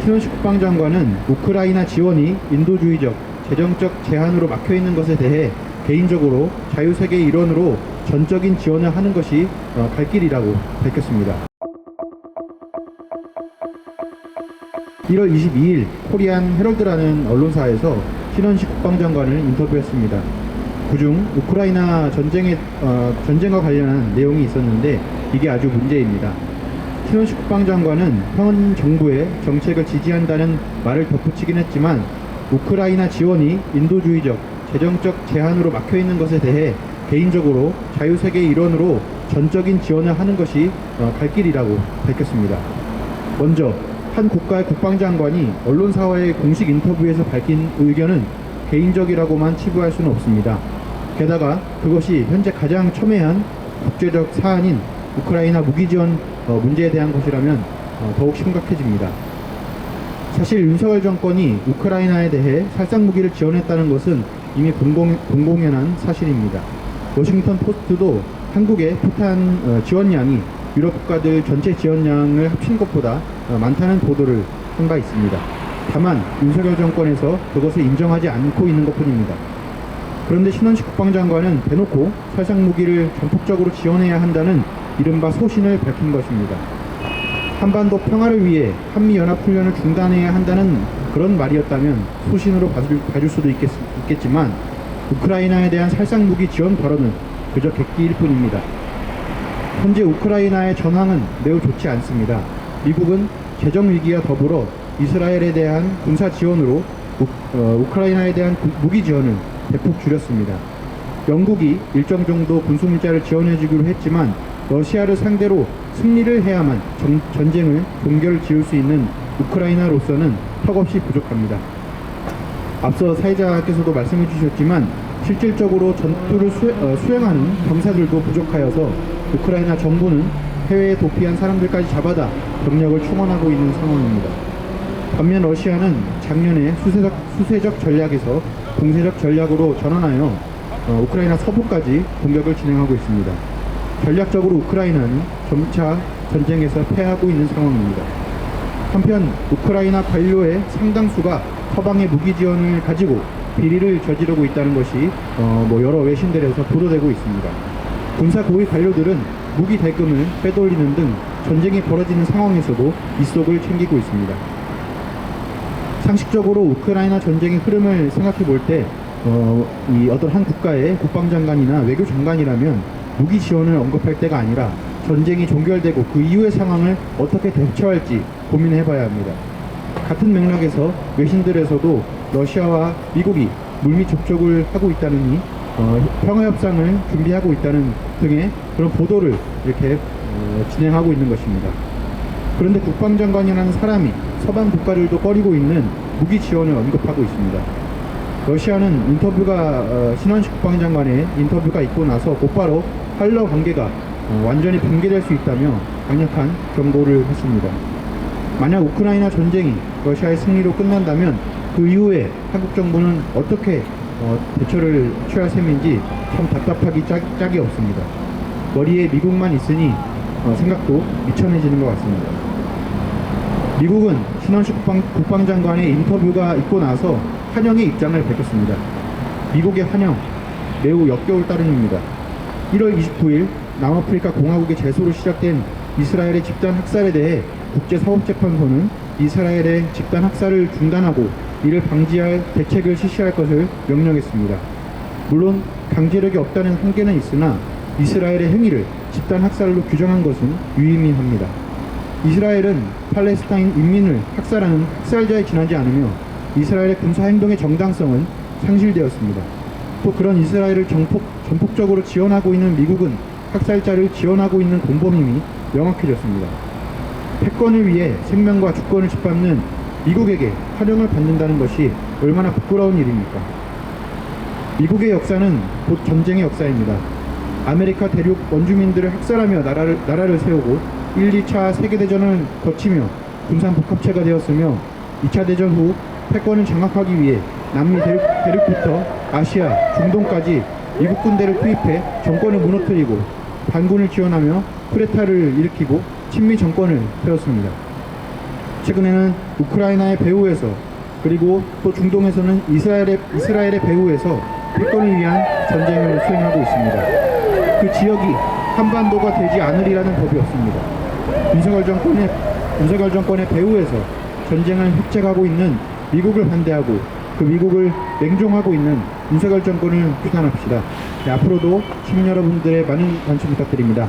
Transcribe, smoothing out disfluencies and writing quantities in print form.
신원식 국방장관은 우크라이나 지원이 인도주의적, 재정적 제한으로 막혀있는 것에 대해 개인적으로 자유세계의 일원으로 전적인 지원을 하는 것이 갈 길이라고 밝혔습니다. 1월 22일 코리안 헤럴드라는 언론사에서 신원식 국방장관을 인터뷰했습니다. 그중 우크라이나 전쟁과 관련한 내용이 있었는데 이게 아주 문제입니다. 신원식 국방장관은 현 정부의 정책을 지지한다는 말을 덧붙이긴 했지만 우크라이나 지원이 인도주의적, 재정적 제한으로 막혀있는 것에 대해 개인적으로 자유세계의 일원으로 전적인 지원을 하는 것이 갈 길이라고 밝혔습니다. 먼저 한 국가의 국방장관이 언론사와의 공식 인터뷰에서 밝힌 의견은 개인적이라고만 치부할 수는 없습니다. 게다가 그것이 현재 가장 첨예한 국제적 사안인 우크라이나 무기 지원 문제에 대한 것이라면 더욱 심각해집니다. 사실 윤석열 정권이 우크라이나에 대해 살상무기를 지원했다는 것은 이미 공공연한 사실입니다. 워싱턴 포스트도 한국의 포탄 지원량이 유럽 국가들 전체 지원량을 합친 것보다 많다는 보도를 한 바 있습니다. 다만 윤석열 정권에서 그것을 인정하지 않고 있는 것뿐입니다. 그런데 신원식 국방장관은 대놓고 살상무기를 전폭적으로 지원해야 한다는 이른바 소신을 밝힌 것입니다. 한반도 평화를 위해 한미연합훈련을 중단해야 한다는 그런 말이었다면 소신으로 봐줄 수도 있겠지만 우크라이나에 대한 살상무기 지원 발언은 그저 객기일 뿐입니다. 현재 우크라이나의 전황은 매우 좋지 않습니다. 미국은 재정위기와 더불어 이스라엘에 대한 군사 지원으로 우크라이나에 대한 무기 지원을 대폭 줄였습니다. 영국이 일정 정도 군수물자를 지원해주기로 했지만 러시아를 상대로 승리를 해야만 전쟁을 종결 지을 수 있는 우크라이나로서는 턱없이 부족합니다. 앞서 사회자께서도 말씀해 주셨지만 실질적으로 전투를 수행하는 병사들도 부족하여서 우크라이나 정부는 해외에 도피한 사람들까지 잡아다 병력을 충원하고 있는 상황입니다. 반면 러시아는 작년에 수세적 전략에서 공세적 전략으로 전환하여 우크라이나 서부까지 공격을 진행하고 있습니다. 전략적으로 우크라이나는 점차 전쟁에서 패하고 있는 상황입니다. 한편 우크라이나 관료의 상당수가 서방의 무기 지원을 가지고 비리를 저지르고 있다는 것이 여러 외신들에서 보도되고 있습니다. 군사 고위 관료들은 무기 대금을 빼돌리는 등 전쟁이 벌어지는 상황에서도 이속을 챙기고 있습니다. 상식적으로 우크라이나 전쟁의 흐름을 생각해 볼 때 어떤 한 국가의 국방장관이나 외교장관이라면 무기 지원을 언급할 때가 아니라 전쟁이 종결되고 그 이후의 상황을 어떻게 대처할지 고민해 봐야 합니다. 같은 맥락에서 외신들에서도 러시아와 미국이 물밑 접촉을 하고 있다느니 평화협상을 준비하고 있다는 등의 그런 보도를 이렇게 진행하고 있는 것입니다. 그런데 국방장관이라는 사람이 서방 국가들도 꺼리고 있는 무기 지원을 언급하고 있습니다. 러시아는 신원식 국방장관의 인터뷰가 있고 나서 곧바로 한러 관계가 완전히 붕괴될 수 있다며 강력한 경고를 했습니다. 만약 우크라이나 전쟁이 러시아의 승리로 끝난다면 그 이후에 한국 정부는 어떻게 대처를 취할 셈인지 참 답답하기 짝이 없습니다. 머리에 미국만 있으니 생각도 미천해지는 것 같습니다. 미국은 신원식 국방장관의 인터뷰가 있고 나서 환영의 입장을 밝혔습니다. 미국의 환영, 매우 역겨울 따름입니다. 1월 29일 남아프리카 공화국의 제소로 시작된 이스라엘의 집단 학살에 대해 국제사법재판소는 이스라엘의 집단 학살을 중단하고 이를 방지할 대책을 실시할 것을 명령했습니다. 물론 강제력이 없다는 한계는 있으나 이스라엘의 행위를 집단 학살로 규정한 것은 유의미합니다. 이스라엘은 팔레스타인 인민을 학살하는 학살자에 지나지 않으며 이스라엘의 군사행동의 정당성은 상실되었습니다. 또 그런 이스라엘을 전폭적으로 지원하고 있는 미국은 학살자를 지원하고 있는 공범임이 명확해졌습니다. 패권을 위해 생명과 주권을 짓밟는 미국에게 환영을 받는다는 것이 얼마나 부끄러운 일입니까? 미국의 역사는 곧 전쟁의 역사입니다. 아메리카 대륙 원주민들을 학살하며 나라를 세우고 1, 2차 세계대전을 거치며 군산복합체가 되었으며 2차 대전 후 패권을 장악하기 위해 남미 대륙부터 아시아, 중동까지 미국 군대를 투입해 정권을 무너뜨리고 반군을 지원하며 쿠데타를 일으키고 친미 정권을 세웠습니다. 최근에는 우크라이나의 배후에서, 그리고 또 중동에서는 이스라엘의 배후에서 패권을 위한 전쟁을 수행하고 있습니다. 그 지역이 한반도가 되지 않으리라는 법이 없습니다. 윤석열 정권의 배후에서 전쟁을 획책하고 있는 미국을 반대하고 그 미국을 맹종하고 있는 윤석열 정권을 규탄합시다. 네, 앞으로도 시민 여러분들의 많은 관심 부탁드립니다.